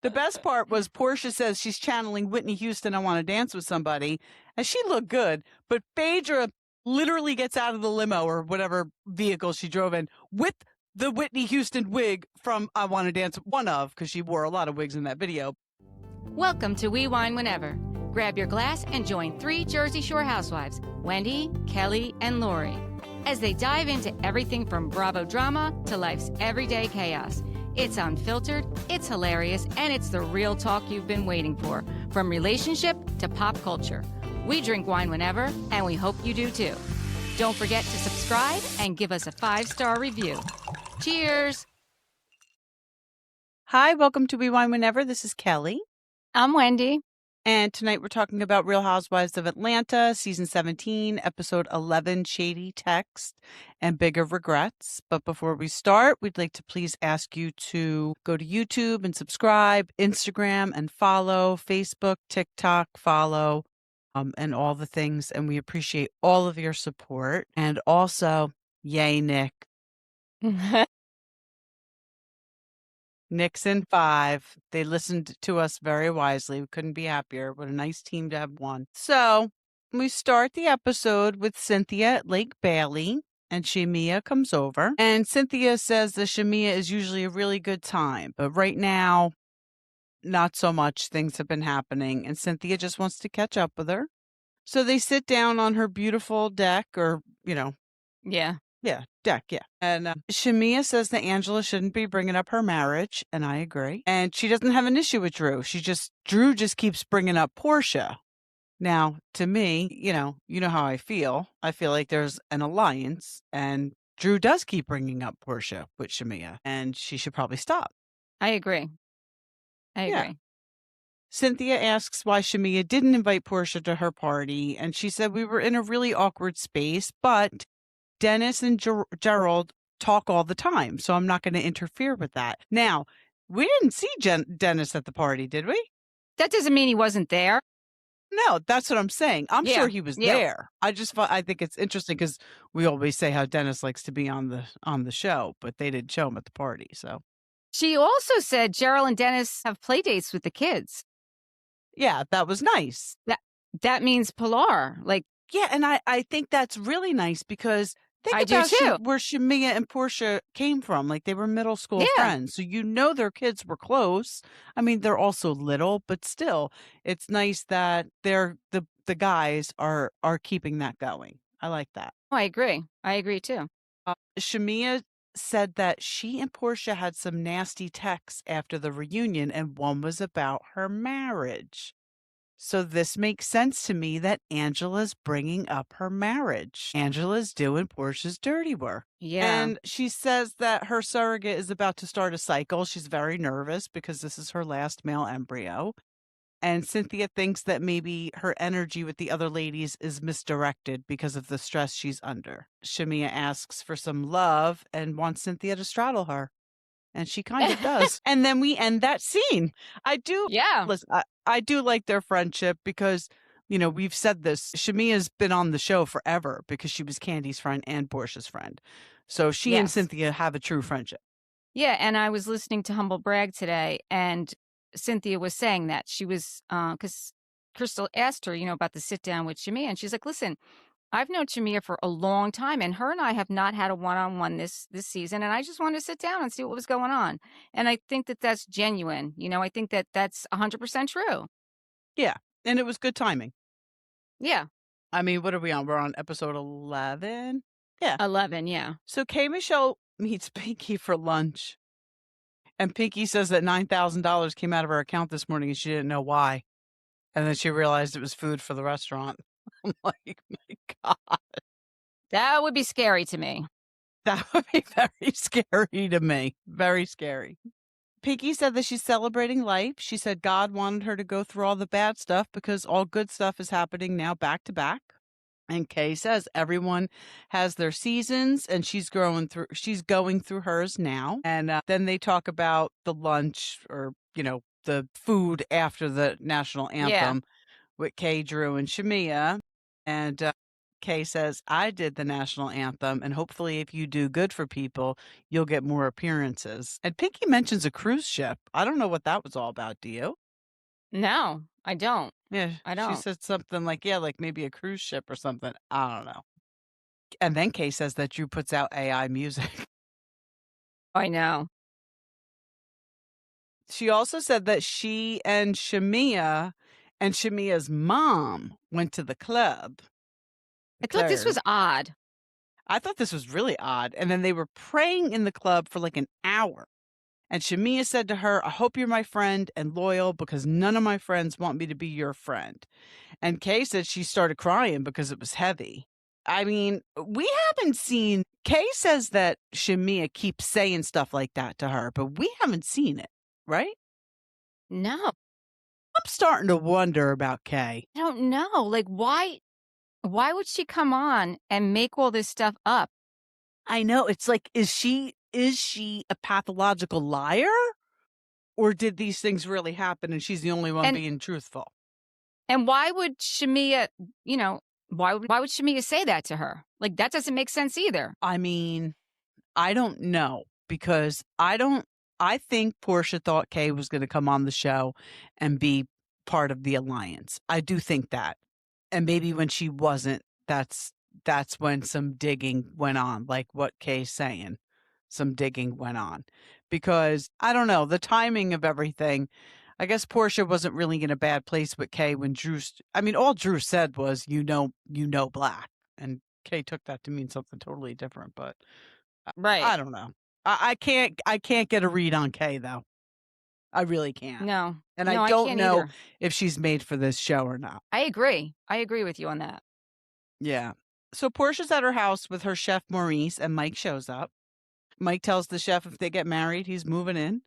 The best part was Porsha says she's channeling Whitney Houston, I Want to Dance with Somebody, and she looked good. But Phaedra literally gets out of the limo or whatever vehicle she drove in with the Whitney Houston wig from I Want to Dance, one of, because she wore a lot of wigs in that video. Welcome to We Wine Whenever. Grab your glass and join 3 Jersey Shore housewives, Wendy, Kelly, and Lori, as they dive into everything from Bravo drama to life's everyday chaos. It's unfiltered, it's hilarious, and it's the real talk you've been waiting for, from relationship to pop culture. We drink wine whenever, and we hope you do too. Don't forget to subscribe and give us a 5-star review. Cheers! Hi, welcome to We Wine Whenever. This is Kelly. I'm Wendy. And tonight we're talking about Real Housewives of Atlanta, Season 17, Episode 11, Shady Text, and Bigger Regrets. But before we start, we'd like to please ask you to go to YouTube and subscribe, Instagram and follow, Facebook, TikTok, follow, and all the things. And we appreciate all of your support. And also, yay, Nick. Nixon 5. They listened to us very wisely. We couldn't be happier. What a nice team to have won. So we start the episode with Cynthia at Lake Bailey, and Shamea comes over. And Cynthia says that Shamea is usually a really good time, but right now, not so much. Things have been happening, and Cynthia just wants to catch up with her. So they sit down on her beautiful deck, or, deck, yeah. And Shamea says that Angela shouldn't be bringing up her marriage, and I agree. And she doesn't have an issue with Drew. Drew just keeps bringing up Porsha. Now, to me, you know how I feel. I feel like there's an alliance, and Drew does keep bringing up Porsha with Shamea, and she should probably stop. I agree. Cynthia asks why Shamea didn't invite Porsha to her party, and she said we were in a really awkward space, but Dennis and Gerald talk all the time, so I'm not going to interfere with that. Now, we didn't see Dennis at the party, did we? That doesn't mean he wasn't there. No, that's what I'm saying. I'm sure he was there. I think it's interesting because we always say how Dennis likes to be on the show, but they didn't show him at the party. So she also said Gerald and Dennis have play dates with the kids. Yeah, that was nice. That means Pilar. Yeah, and I think that's really nice because I do too. Where Shamea and Porsha came from. Like, they were middle school friends. So their kids were close. I mean, they're also little, but still, it's nice that the guys are keeping that going. I like that. Oh, I agree. I agree too. Shamea said that she and Porsha had some nasty texts after the reunion, and one was about her marriage. So this makes sense to me that Angela's bringing up her marriage. Angela's doing Porsha's dirty work. Yeah. And she says that her surrogate is about to start a cycle. She's very nervous because this is her last male embryo. And Cynthia thinks that maybe her energy with the other ladies is misdirected because of the stress she's under. Shamea asks for some love and wants Cynthia to straddle her. And she kind of does. And then we end that scene. I do. Yeah. Listen, I do like their friendship because, we've said this. Shamea's been on the show forever because she was Candy's friend and Porsha's friend. So she and Cynthia have a true friendship. Yeah. And I was listening to Humble Brag today, and Cynthia was saying that she was, because Crystal asked her, about the sit down with Shamea. And she's like, listen, I've known Shamea for a long time, and her and I have not had a one-on-one this season, and I just wanted to sit down and see what was going on. And I think that that's genuine. I think that that's 100% true. Yeah, and it was good timing. Yeah. I mean, what are we on? We're on episode 11? Yeah. 11, yeah. So K. Michelle meets Pinky for lunch, and Pinky says that $9,000 came out of her account this morning, and she didn't know why. And then she realized it was food for the restaurant. I'm like, my God. That would be scary to me. That would be very scary to me. Very scary. Pinky said that she's celebrating life. She said God wanted her to go through all the bad stuff because all good stuff is happening now back to back. And Kay says everyone has their seasons, and she's going through hers now. And then they talk about the lunch, or, the food after the national anthem with Kay, Drew, and Shamea. And Kay says, I did the national anthem, and hopefully, if you do good for people, you'll get more appearances. And Pinky mentions a cruise ship. I don't know what that was all about. Do you? No, I don't. Yeah, I she don't. said something like, yeah, like maybe a cruise ship or something. I don't know. And then Kay says that Drew puts out AI music. I know. She also said that she and Shamea's mom went to the club. I thought this was odd. I thought this was really odd. And then they were praying in the club for like an hour. And Shamea said to her, I hope you're my friend and loyal because none of my friends want me to be your friend. And Kay said she started crying because it was heavy. I mean, we haven't seen, Kay says that Shamea keeps saying stuff like that to her, but we haven't seen it, right? No, I'm starting to wonder about Kay. I don't know. Like, why would she come on and make all this stuff up? I know. It's like, is she a pathological liar? Or did these things really happen and she's the only one being truthful? And why would Shamea, why would Shamea say that to her? Like, that doesn't make sense either. I mean, I don't know because I think Porsha thought Kay was going to come on the show and be part of the alliance. I do think that. And maybe when she wasn't, that's when some digging went on, like what Kay's saying. Some digging went on because I don't know the timing of everything. I guess Porsha wasn't really in a bad place with Kay when all Drew said was, you know, black. And Kay took that to mean something totally different, but Right. I don't know. I can't get a read on Kay though. I really can't. No. And No, I don't can't know either. if she's made for this show or not. I agree. I agree with you on that. Yeah. So Portia's at her house with her chef Maurice and Mike shows up. Mike tells the chef if they get married, he's moving in.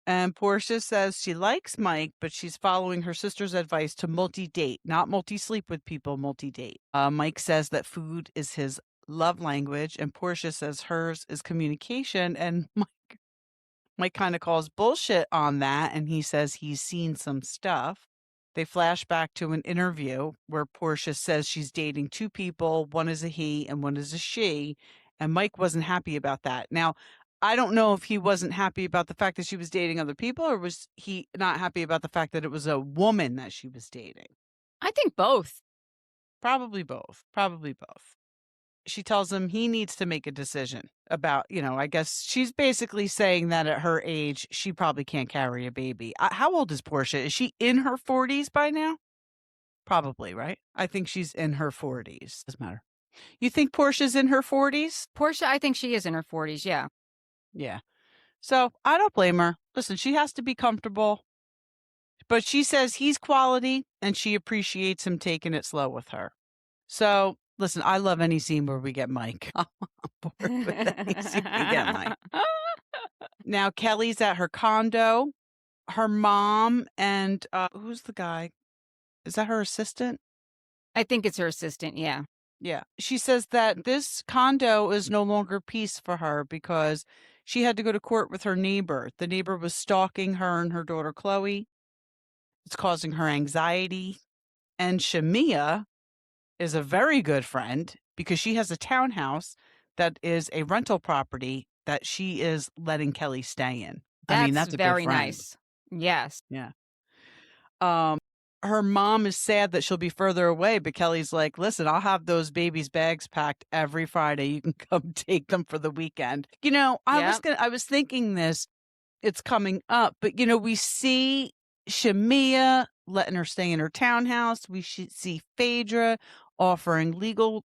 And Porsha says she likes Mike, but she's following her sister's advice to multi-date, not multi-sleep with people, multi-date. Mike says that food is his love language, and Porsha says hers is communication. And Mike kind of calls bullshit on that, and he says he's seen some stuff. They flash back to an interview where Porsha says she's dating two people. One is a he and one is a she. And Mike wasn't happy about that. Now, I don't know if he wasn't happy about the fact that she was dating other people or was he not happy about the fact that it was a woman that she was dating? I think both. Probably both. Probably both. She tells him he needs to make a decision about, I guess she's basically saying that at her age, she probably can't carry a baby. How old is Porsha? Is she in her 40s by now? Probably, right? I think she's in her 40s. Doesn't matter. You think Portia's in her 40s? Porsha, I think she is in her 40s, yeah. Yeah. So I don't blame her. Listen, she has to be comfortable. But she says he's quality and she appreciates him taking it slow with her. So listen, I love any scene where we get Mike. I'm on board with any scene we get Mike. Now Kelly's at her condo. Her mom and who's the guy? Is that her assistant? I think it's her assistant, yeah. Yeah. She says that this condo is no longer peace for her because she had to go to court with her neighbor. The neighbor was stalking her and her daughter Chloe. It's causing her anxiety. And Shamea is a very good friend because she has a townhouse that is a rental property that she is letting Kelly stay in. That's a very good friend. nice. Yes. Yeah. Her mom is sad that she'll be further away, but Kelly's like, listen, I'll have those babies' bags packed every Friday. You can come take them for the weekend. I was thinking this, it's coming up, but we see Shamea letting her stay in her townhouse. We should see Phaedra offering legal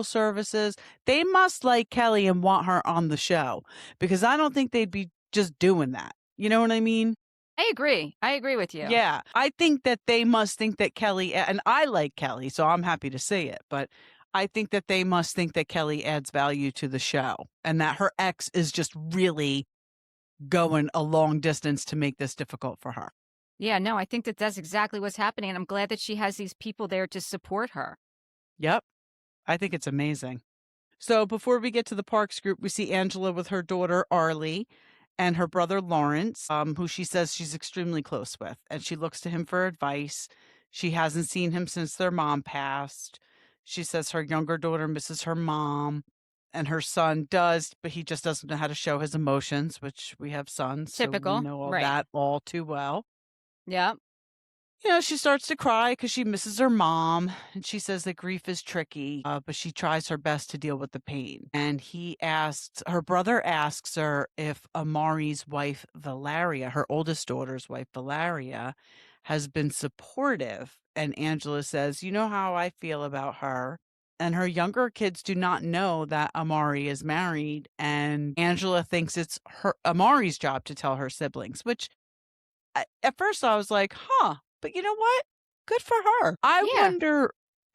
services. They must like Kelly and want her on the show because I don't think they'd be just doing that. You know what I mean? I agree. I agree with you. Yeah. I think that they must think that Kelly, and I like Kelly, so I'm happy to say it, but I think that they must think that Kelly adds value to the show and that her ex is just really going a long distance to make this difficult for her. Yeah, no, I think that that's exactly what's happening. And I'm glad that she has these people there to support her. Yep. I think it's amazing. So before we get to the Parks group, we see Angela with her daughter, Arlie, and her brother, Lawrence, who she says she's extremely close with. And she looks to him for advice. She hasn't seen him since their mom passed. She says her younger daughter misses her mom, and her son does, but he just doesn't know how to show his emotions, which we have sons, so we Typical. know all Right. that all too well. Yeah. She starts to cry because she misses her mom, and she says that grief is tricky, but she tries her best to deal with the pain. And her brother asks her if Amari's wife, Valeria, her oldest daughter's wife, Valeria, has been supportive. And Angela says, you know how I feel about her. And her younger kids do not know that Amari is married. And Angela thinks it's Amari's job to tell her siblings, which at first I was like, huh, but you know what? Good for her. Yeah.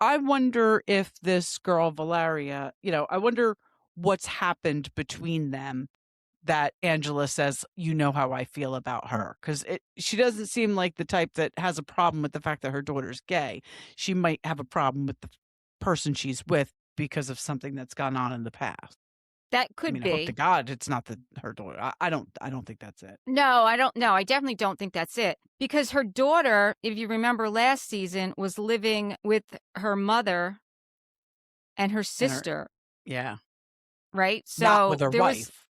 I wonder if this girl, Valeria, I wonder what's happened between them that Angela says, you know how I feel about her. Because she doesn't seem like the type that has a problem with the fact that her daughter's gay. She might have a problem with the person she's with because of something that's gone on in the past. That I could mean, I hope to be. God it's not her daughter. I don't think that's it. No, I don't know. I definitely don't think that's it. Because her daughter, if you remember last season, was living with her mother and her sister, Yeah. right? Not So with her there was wife.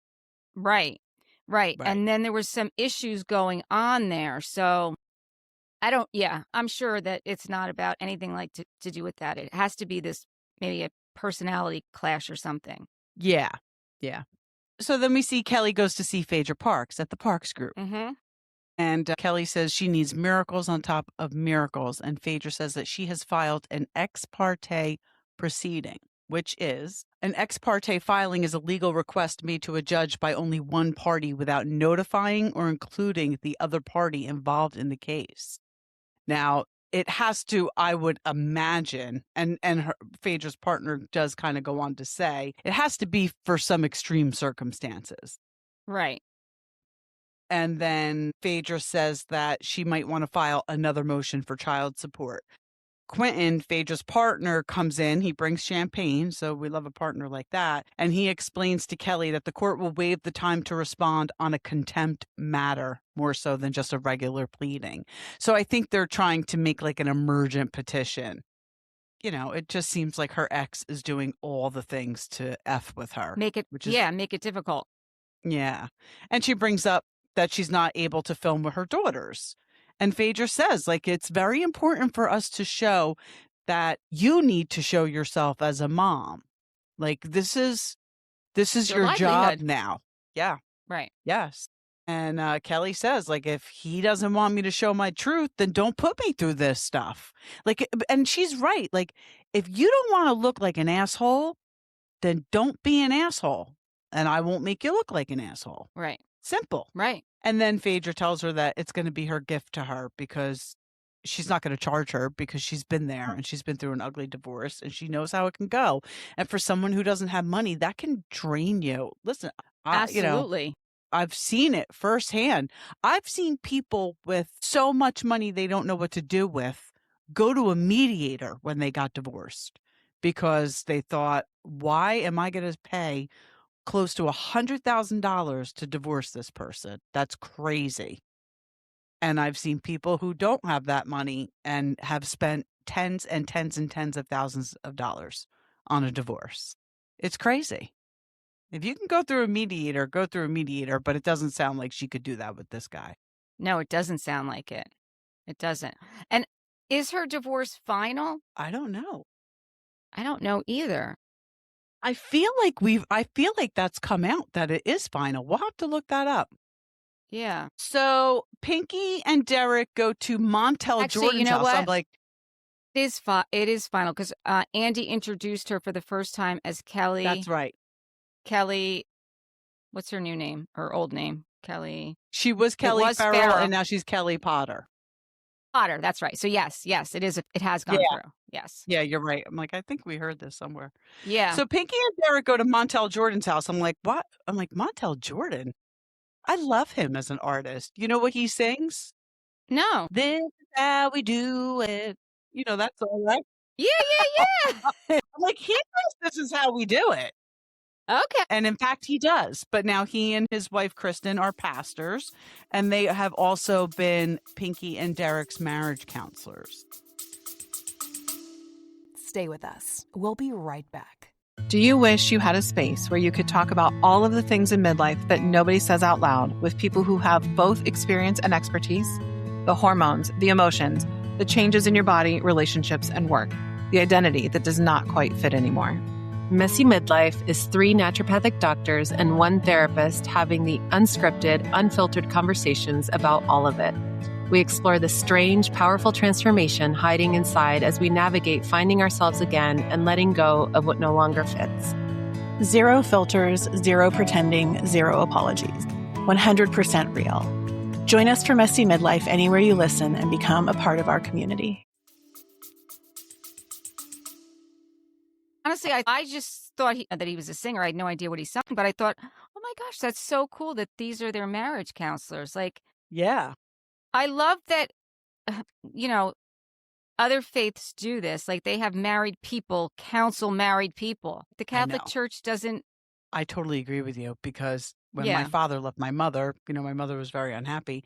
right. Right. And then there was some issues going on there. So I'm sure that it's not about anything like to do with that. It has to be this maybe a personality clash or something. Yeah. Yeah. So then we see Kelly goes to see Phaedra Parks at the Parks group. Mm-hmm. And Kelly says she needs miracles on top of miracles. And Phaedra says that she has filed an ex parte proceeding, which is an ex parte filing is a legal request made to a judge by only one party without notifying or including the other party involved in the case. Now, it has to, I would imagine, and Phaedra's partner does kind of go on to say, it has to be for some extreme circumstances. Right. And then Phaedra says that she might want to file another motion for child support. Quentin, Phaedra's partner, comes in. He brings champagne, so we love a partner like that. And he explains to Kelly that the court will waive the time to respond on a contempt matter more so than just a regular pleading. So I think they're trying to make like an emergent petition. It just seems like her ex is doing all the things to F with her. Make it difficult. Yeah. And she brings up that she's not able to film with her daughters. And Phaedra says, it's very important for us to show that you need to show yourself as a mom. This is your job now. Yeah. Right. Yes. And Kelly says, if he doesn't want me to show my truth, then don't put me through this stuff. And she's right. If you don't want to look like an asshole, then don't be an asshole. And I won't make you look like an asshole. Right. Simple. Right. And then Phaedra tells her that it's going to be her gift to her because she's not going to charge her because she's been there and she's been through an ugly divorce and she knows how it can go. And for someone who doesn't have money, that can drain you. Listen, absolutely. I've seen it firsthand. I've seen people with so much money they don't know what to do with go to a mediator when they got divorced because they thought, why am I going to pay close to $100,000 to divorce this person? That's crazy. And I've seen people who don't have that money and have spent tens and tens and tens of thousands of dollars on a divorce. It's crazy. If you can go through a mediator, go through a mediator, but it doesn't sound like she could do that with this guy. No, it doesn't sound like it. It doesn't. And is her divorce final? I don't know. I don't know either. I feel like that's come out that it is final. We'll have to look that up. Yeah. So Pinky and Derek go to Montel Jordan's house. What? I'm like, it is final because Andy introduced her for the first time as Kelly. That's right. Kelly, what's her new name? Her old name, Kelly. She was Kelly Farrell, and now she's Kelly Potter. Potter, that's right. So yes, it is. It has gone through. Yes. Yeah, you're right. I'm like, I think we heard this somewhere. Yeah. So Pinky and Derek go to Montel Jordan's house. I'm like, what? I'm like, Montel Jordan? I love him as an artist. You know what he sings? No. This is how we do it. That song, right? Yeah. I'm like, he thinks this is how we do it. Okay. And in fact, he does. But now he and his wife, Kristen, are pastors, and they have also been Pinky and Derek's marriage counselors. Stay with us. We'll be right back. Do you wish you had a space where you could talk about all of the things in midlife that nobody says out loud with people who have both experience and expertise? The hormones, the emotions, the changes in your body, relationships, and work. The identity that does not quite fit anymore. Messy Midlife is 3 naturopathic doctors and 1 therapist having the unscripted, unfiltered conversations about all of it. We explore the strange, powerful transformation hiding inside as we navigate finding ourselves again and letting go of what no longer fits. 0 filters, 0 pretending, 0 apologies. 100% real. Join us for Messy Midlife anywhere you listen and become a part of our community. Honestly, I just thought that he was a singer. I had no idea what he sung, but I thought, oh my gosh, that's so cool that these are their marriage counselors. Like, Yeah. I love that, you know, other faiths do this. Like, they have married people counsel married people. The Catholic know. Church doesn't. I totally agree with you because when my Yeah. father left my mother, my mother was very unhappy.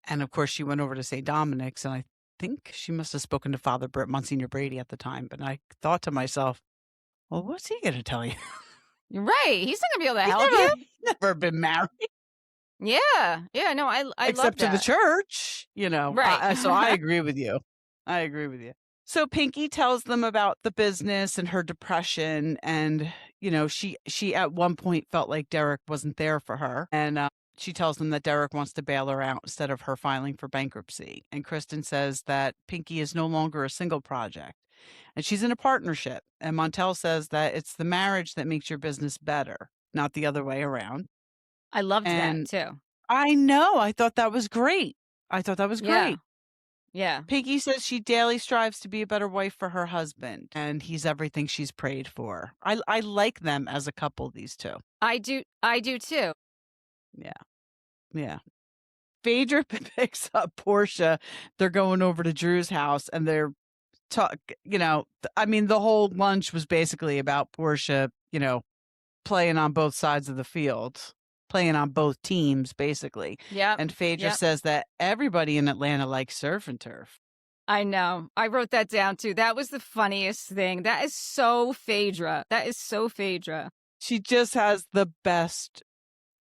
And of course, she went over to St. Dominic's, and I think she must have spoken to Monsignor Brady at the time. But I thought to myself, well, what's he going to tell you? You're right. He's not going to be able to help you. He's never been married. Yeah. Yeah. No, I love Except to the that. church, Right. So I agree with you. I agree with you. So Pinky tells them about the business and her depression. And, she at one point felt like Derek wasn't there for her. And she tells them that Derek wants to bail her out instead of her filing for bankruptcy. And Kristen says that Pinky is no longer a single project and she's in a partnership. And Montel says that it's the marriage that makes your business better, not the other way around. I loved And that too. I know. I thought that was great. Yeah. Yeah. Pinky says she daily strives to be a better wife for her husband, and he's everything she's prayed for. I like them as a couple, these two. I do too. Yeah. Phaedra picks up Porsha. They're going over to Drew's house, and they're the whole lunch was basically about Porsha, playing on both sides of the field, playing on both teams, basically. Yeah. And Phaedra says that everybody in Atlanta likes surf and turf. I know. I wrote that down too. That was the funniest thing. That is so Phaedra. She just has the best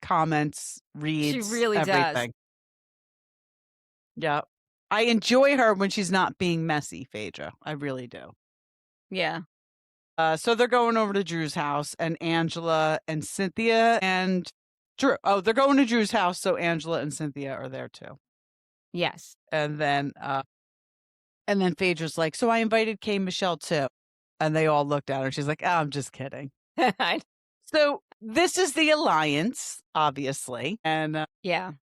comments, reads. She really everything. does. Yeah. I enjoy her when she's not being messy, Phaedra. I really do. Yeah. So they're going over to Drew's house, and Angela and Cynthia and Drew. Oh, they're going to Drew's house, so Angela and Cynthia are there too. Yes. And then Phaedra's like, so I invited Kay Michelle too. And they all looked at her. She's like, oh, I'm just kidding. So this is the alliance, obviously. And yeah.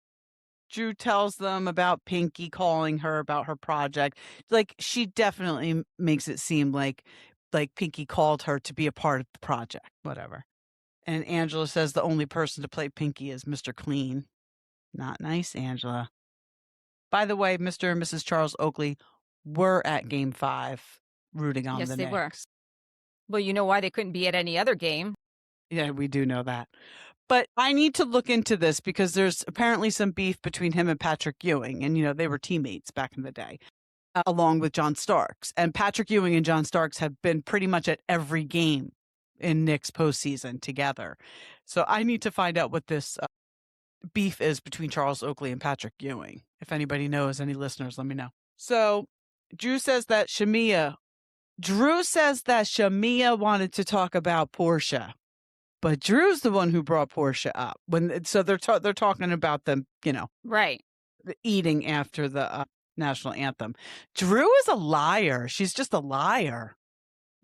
Drew tells them about Pinky calling her about her project. Like, she definitely makes it seem like Pinky called her to be a part of the project, whatever. And Angela says the only person to play Pinky is Mr. Clean. Not nice, Angela. By the way, Mr. and Mrs. Charles Oakley were at Game 5 rooting on the Knicks. Yes, they were. Well, you know why they couldn't be at any other game. Yeah, we do know that. But I need to look into this because there's apparently some beef between him and Patrick Ewing. And, they were teammates back in the day, along with John Starks. And Patrick Ewing and John Starks have been pretty much at every game in Knicks postseason together. So I need to find out what this beef is between Charles Oakley and Patrick Ewing. If anybody knows, any listeners, let me know. So Drew says that Shamea wanted to talk about Porsha. But Drew's the one who brought Porsha up. So they're talking about them, right, eating after the national anthem. Drew is a liar. She's just a liar.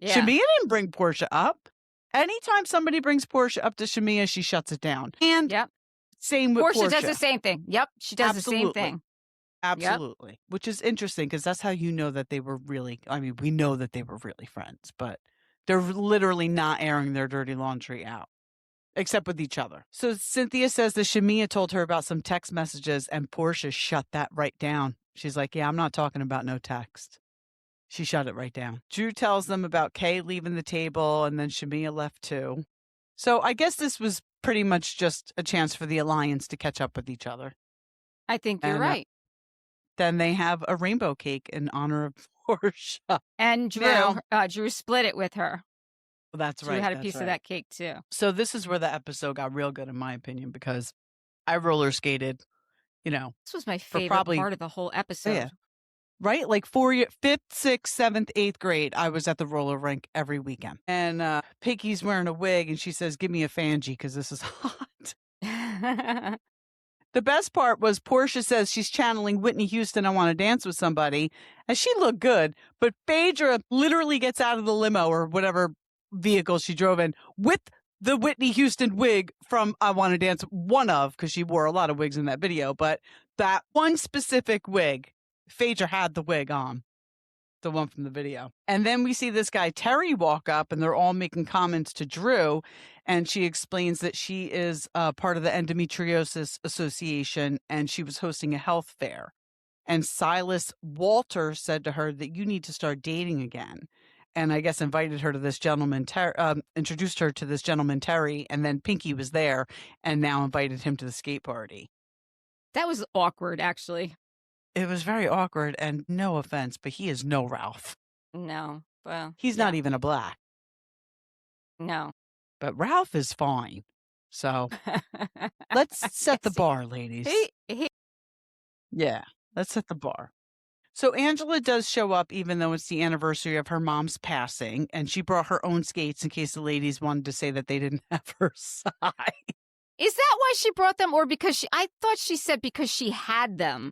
Yeah. Shamea didn't bring Porsha up. Anytime somebody brings Porsha up to Shamea, she shuts it down. And same with Porsha. Porsha does the same thing. Yep, she does the same thing. Absolutely. Yep. Which is interesting because that's how you know that they were really. I mean, we know that they were really friends, but they're literally not airing their dirty laundry out, except with each other. So Cynthia says that Shamea told her about some text messages, and Porsha shut that right down. She's like, yeah, I'm not talking about no text. She shut it right down. Drew tells them about Kay leaving the table, and then Shamea left too. So I guess this was pretty much just a chance for the alliance to catch up with each other. I think you're right. Then they have a rainbow cake in honor of Porsha. And Drew. Now- Drew split it with her. That's Drew right. had a that's piece right. of that cake too. So this is where the episode got real good, in my opinion, because I roller skated, This was my for favorite probably- part of the whole episode. yeah. Right? Like 5th, 6th, 7th, 8th grade, I was at the roller rink every weekend. And Pinky's wearing a wig and she says, give me a Fangie because this is hot. The best part was Porsha says she's channeling Whitney Houston, I Want to Dance with Somebody. And she looked good. But Phaedra literally gets out of the limo or whatever vehicle she drove in with the Whitney Houston wig from I Want to Dance, one of, because she wore a lot of wigs in that video. But that one specific wig, Phaedra had the wig on, the one from the video. And then we see this guy, Terry, walk up and they're all making comments to Drew. And she explains that she is part of the Endometriosis Association and she was hosting a health fair. And Silas Walter said to her that you need to start dating again. And I guess invited her to this gentleman, introduced her to this gentleman, Terry. And then Pinky was there and now invited him to the skate party. That was awkward, actually. It was very awkward, and no offense, but he is no Ralph. No. Well, He's not even a black, No. but Ralph is fine. So let's set the bar, ladies. Yeah, let's set the bar. So Angela does show up, even though it's the anniversary of her mom's passing, and she brought her own skates in case the ladies wanted to say that they didn't have her size. Is that why she brought them, or because I thought she said because she had them?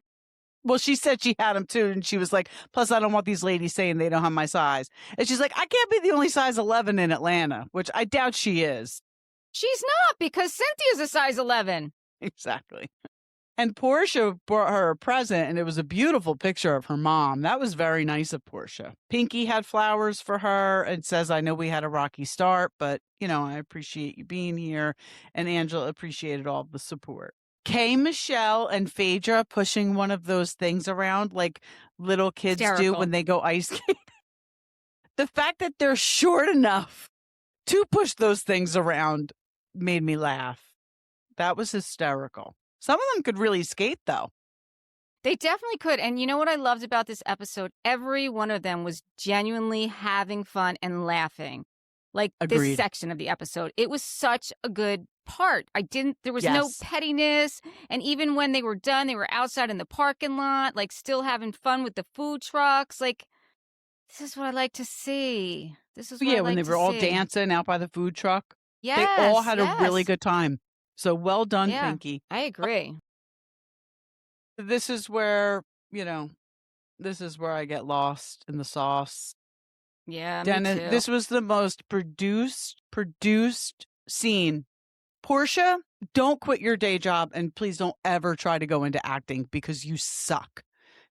Well, she said she had them too, and she was like, plus I don't want these ladies saying they don't have my size. And she's like, I can't be the only size 11 in Atlanta, which I doubt she is. She's not, because Cynthia's a size 11. Exactly. And Porsha brought her a present, and it was a beautiful picture of her mom. That was very nice of Porsha. Pinky had flowers for her and says, I know we had a rocky start, but, I appreciate you being here. And Angela appreciated all the support. Kay, Michelle, and Phaedra pushing one of those things around like little kids do Hysterical. when they go ice skating. The fact that they're short enough to push those things around made me laugh. That was hysterical. Some of them could really skate, though. They definitely could. And you know what I loved about this episode? Every one of them was genuinely having fun and laughing. Like this Agreed. section of the episode. It was such a good part. There was no Yes. pettiness. And even when they were done, they were outside in the parking lot, like still having fun with the food trucks. Like, this is what I like to see. This is what I Yeah, like when they to were all see. dancing out by the food truck. Yes, They all had a really yes. good time. So well done, Yeah. Pinky. I agree. This is where, this is where I get lost in the sauce. Yeah, me Dennis, too. this was the most produced scene. Porsha, don't quit your day job and please don't ever try to go into acting because you suck.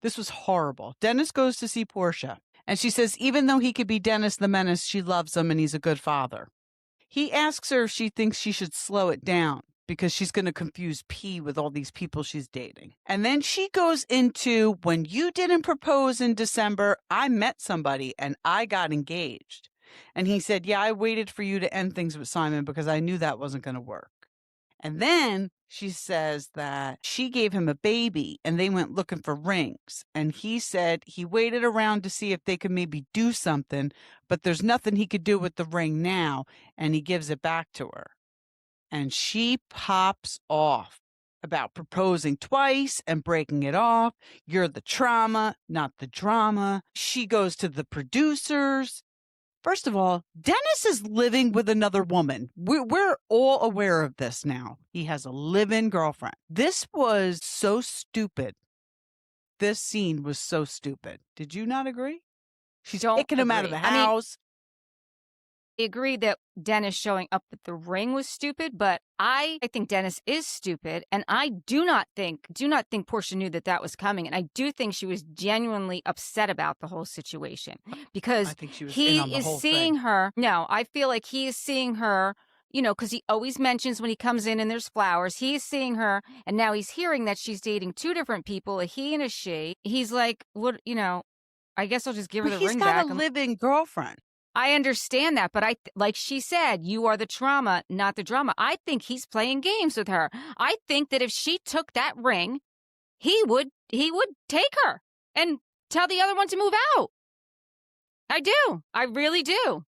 This was horrible. Dennis goes to see Porsha and she says, even though he could be Dennis the Menace, she loves him and he's a good father. He asks her if she thinks she should slow it down because she's going to confuse P with all these people she's dating. And then she goes into, when you didn't propose in December, I met somebody and I got engaged. And he said, yeah, I waited for you to end things with Simon because I knew that wasn't going to work. And then she says that she gave him a baby and they went looking for rings. And he said he waited around to see if they could maybe do something, but there's nothing he could do with the ring now. And he gives it back to her. And she pops off about proposing twice and breaking it off. You're the trauma, not the drama. She goes to the producers. First of all, Dennis is living with another woman. We're all aware of this now. He has a live-in girlfriend. This was so stupid. This scene was so stupid. Did you not agree? She's Don't kicking him out of the agree. I mean, house. I agree that Dennis showing up at the ring was stupid, but I think Dennis is stupid, and I do not think Porsha knew that was coming, and I do think she was genuinely upset about the whole situation because I think she was he in on the is whole seeing thing. her. No, I feel like he is seeing her. Because he always mentions when he comes in and there's flowers, he is seeing her, and now he's hearing that she's dating two different people, a he and a she. He's like, what? I guess I'll just give her But the he's ring got back. a live-in girlfriend. I understand that, but like she said, you are the trauma, not the drama. I think he's playing games with her. I think that if she took that ring, he would take her and tell the other one to move out. I do. I really do.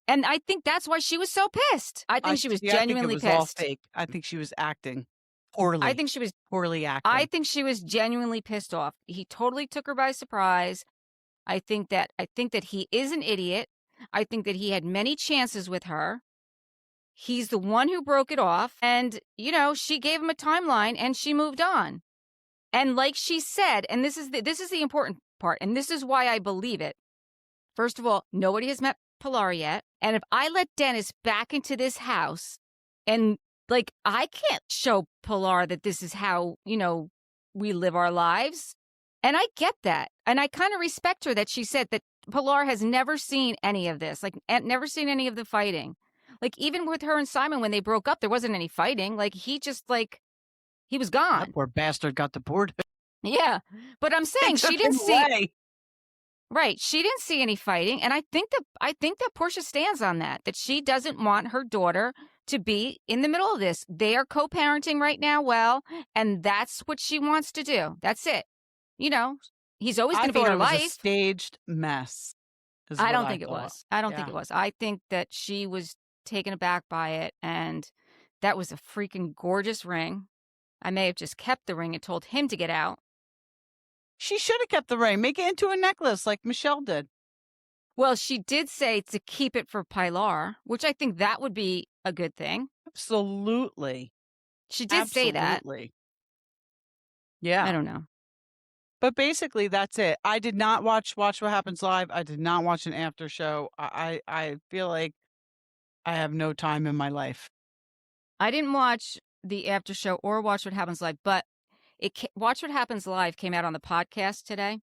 And I think that's why she was so pissed. I think she was genuinely I think it was all pissed. fake. I think she was acting poorly. I think she was poorly acting. I think she was genuinely pissed off. He totally took her by surprise. I think that he is an idiot. I think that he had many chances with her. He's the one who broke it off. And, she gave him a timeline and she moved on. And like she said, and this is the important part, and this is why I believe it. First of all, nobody has met Pilar yet. And if I let Dennis back into this house and I can't show Pilar that this is how, we live our lives. And I get that. And I kind of respect her that she said that Pilar has never seen any of this, never seen any of the fighting. Even with her and Simon, when they broke up, there wasn't any fighting. He just, he was gone. That poor bastard got deported. Yeah. But I'm saying she didn't see. Right. She didn't see any fighting. And I think that Porsha stands on that she doesn't want her daughter to be in the middle of this. They are co-parenting right now. Well, and that's what she wants to do. That's it. He's always going to be in her life. A staged mess. I don't think it was. I don't think it was. I think that she was taken aback by it. And that was a freaking gorgeous ring. I may have just kept the ring and told him to get out. She should have kept the ring. Make it into a necklace like Michelle did. Well, she did say to keep it for Pilar, which I think that would be a good thing. Absolutely. She did say that. Yeah. I don't know. But basically, that's it. I did not watch What Happens Live. I did not watch an after show. I feel like I have no time in my life. I didn't watch the after show or Watch What Happens Live, but Watch What Happens Live came out on the podcast today.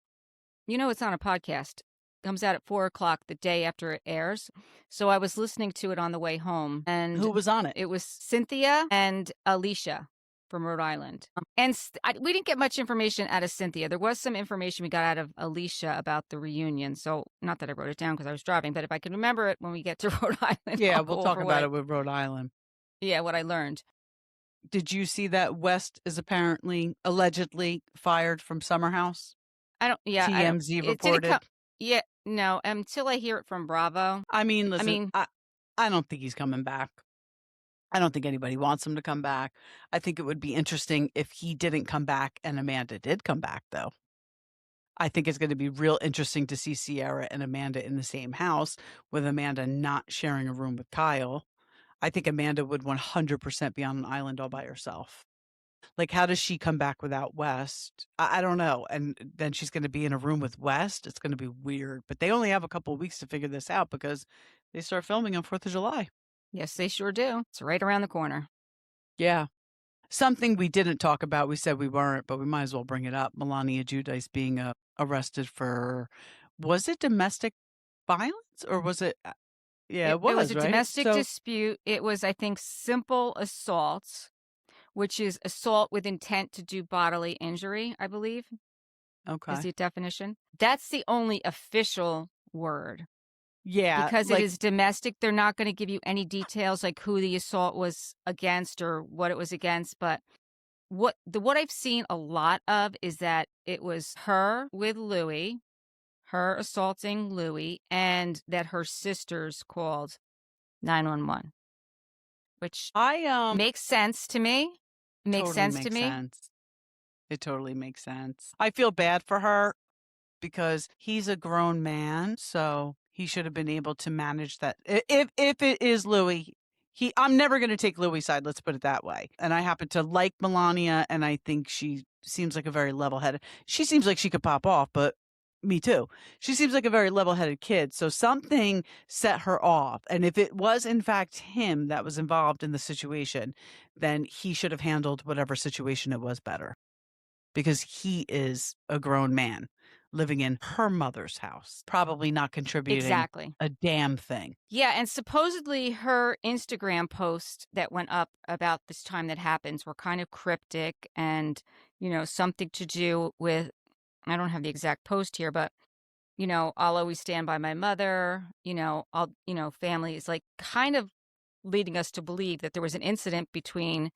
It's on a podcast. It comes out at 4:00 the day after it airs. So I was listening to it on the way home. And who was on it? It was Cynthia and Alicia from Rhode Island. And we didn't get much information out of Cynthia. There was some information we got out of Alicia about the reunion. So not that I wrote it down because I was driving, but if I can remember it when we get to Rhode Island. Yeah, we'll talk about it with Rhode Island. Yeah, what I learned. Did you see that West is allegedly fired from Summer House? TMZ reported. No, until I hear it from Bravo. I mean, listen, I don't think he's coming back. I don't think anybody wants him to come back. I think it would be interesting if he didn't come back and Amanda did come back, though. I think it's going to be real interesting to see Sierra and Amanda in the same house, with Amanda not sharing a room with Kyle. I think Amanda would 100% be on an island all by herself. How does she come back without West? I don't know. And then she's going to be in a room with West. It's going to be weird. But they only have a couple of weeks to figure this out because they start filming on 4th of July. Yes, they sure do. It's right around the corner. Yeah. Something we didn't talk about, we said we weren't, but we might as well bring it up. Melania Giudice being arrested for, was it domestic violence or was it? Yeah, it was a right? domestic dispute. It was, I think, simple assault, which is assault with intent to do bodily injury, I believe. Okay. Is the definition. That's the only official word. Yeah. Because it is domestic, they're not going to give you any details like who the assault was against or what it was against. But what I've seen a lot of is that it was her with Louis, her assaulting Louis, and that her sisters called 911, which makes sense to me. Makes sense to me. It totally makes sense. I feel bad for her because he's a grown man, so he should have been able to manage that. If it is Louis, I'm never going to take Louis' side. Let's put it that way. And I happen to like Melania, and I think she seems like a very level-headed. She seems like she could pop off, but me too. She seems like a very level-headed kid. So something set her off. And if it was in fact him that was involved in the situation, then he should have handled whatever situation it was better, because he is a grown man living in her mother's house, probably not contributing a damn thing. Yeah, and supposedly her Instagram posts that went up about this time that happens were kind of cryptic and, something to do with, I don't have the exact post here, but, I'll always stand by my mother, family is kind of leading us to believe that there was an incident between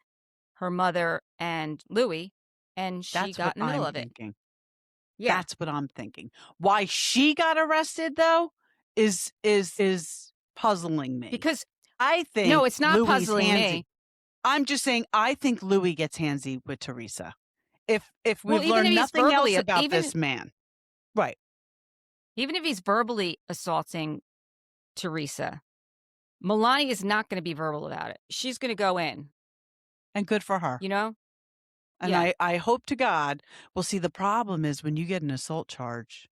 her mother and Louis, and she got in the middle of it. Yeah. That's what I'm thinking. Why she got arrested, though, is puzzling me. Because I think no, it's not Louis puzzling handsy. me. I'm just saying I think Louis gets handsy with Teresa. If Well, we've even if learned he's nothing else verbally- about even- this man. Right. Even if he's verbally assaulting Teresa, Melania is not going to be verbal about it. She's going to go in, And good for her. you know? And Yeah. I hope to God, well, see, the problem is when you get an assault charge,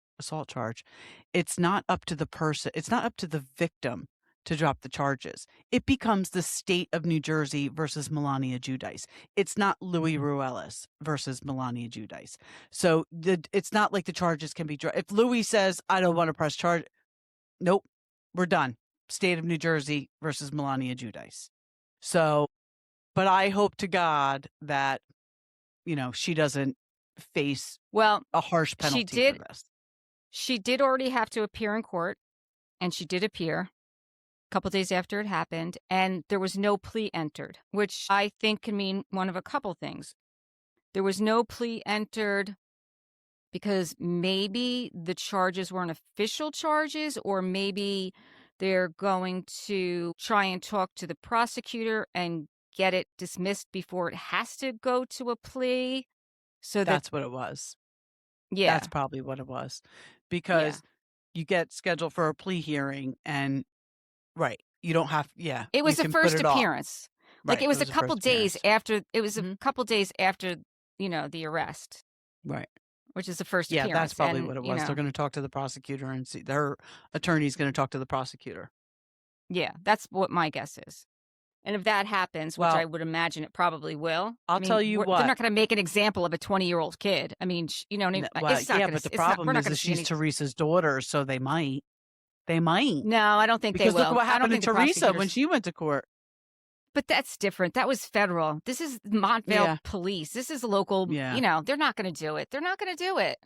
it's not up to the person, it's not up to the victim to drop the charges. It becomes the state of New Jersey versus Melania Giudice. It's not Louis Ruelas versus Melania Giudice. So it's not like the charges can be dropped. If Louis says, I don't want to press charge, nope, we're done. State of New Jersey versus Melania Giudice. So, but I hope to God that, she doesn't face Well, a harsh penalty for this. she did already have to appear in court, and she did appear a couple days after it happened, and there was no plea entered, which I think can mean one of a couple things. There was no plea entered because maybe the charges weren't official charges, or maybe they're going to try and talk to the prosecutor and get it dismissed before it has to go to a plea. So That's what it was. yeah. That's probably what it was. Because you get scheduled for a plea hearing and, right, you don't have, It was you the can put first it off. appearance. Right, Like it was a the couple first days appearance. after, it was a Mhm. couple days after, the arrest, Right. which is the first Yeah, appearance. that's probably And, what it was. They're going to talk to the prosecutor and see, their attorney's going to talk to the prosecutor. Yeah, that's what my guess is. And if that happens, which Well, I would imagine it probably will. I'll tell you They're what. not going to make an example of a 20-year-old kid. I mean, Well, it's not yeah, gonna, but the it's not, problem we're not is going that to see she's any. Teresa's daughter, so they might. They might. No, I don't think Because they will. look what I don't happened to think the Teresa when prosecutors- she went to court. But that's different. That was federal. This is Montvale Yeah. Police. This is local. Yeah. They're not going to do it. They're not going to do it.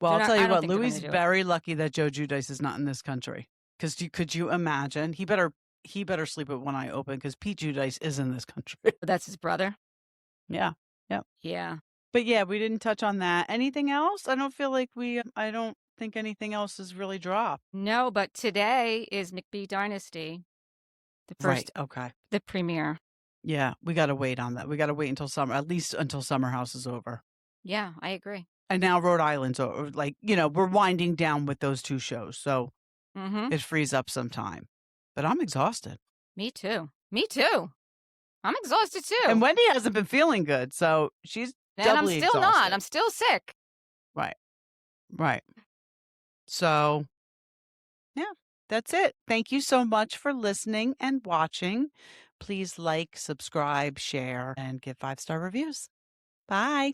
Well, They're I'll not- tell I you don't what, think they're Louis gonna is do it. very lucky that Joe Giudice is not in this country. Because could you imagine? He better sleep with one eye open because Pete Giudice is in this country. But that's his brother. Yeah. Yeah. But yeah, we didn't touch on that. Anything else? I don't feel like I don't think anything else is really dropped. No, but today is McBee Dynasty. The first, Right. Okay. the premiere. Yeah. We got to wait on that. We got to wait until summer, at least until Summer House is over. Yeah, I agree. And now Rhode Island's over. Like, we're winding down with those two shows. So Mm-hmm. it frees up some time. But I'm exhausted. Me too. I'm exhausted too. And Wendy hasn't been feeling good. So she's And I'm doubly still not. exhausted. I'm still sick. Right. So, yeah, that's it. Thank you so much for listening and watching. Please like, subscribe, share, and give 5-star reviews. Bye.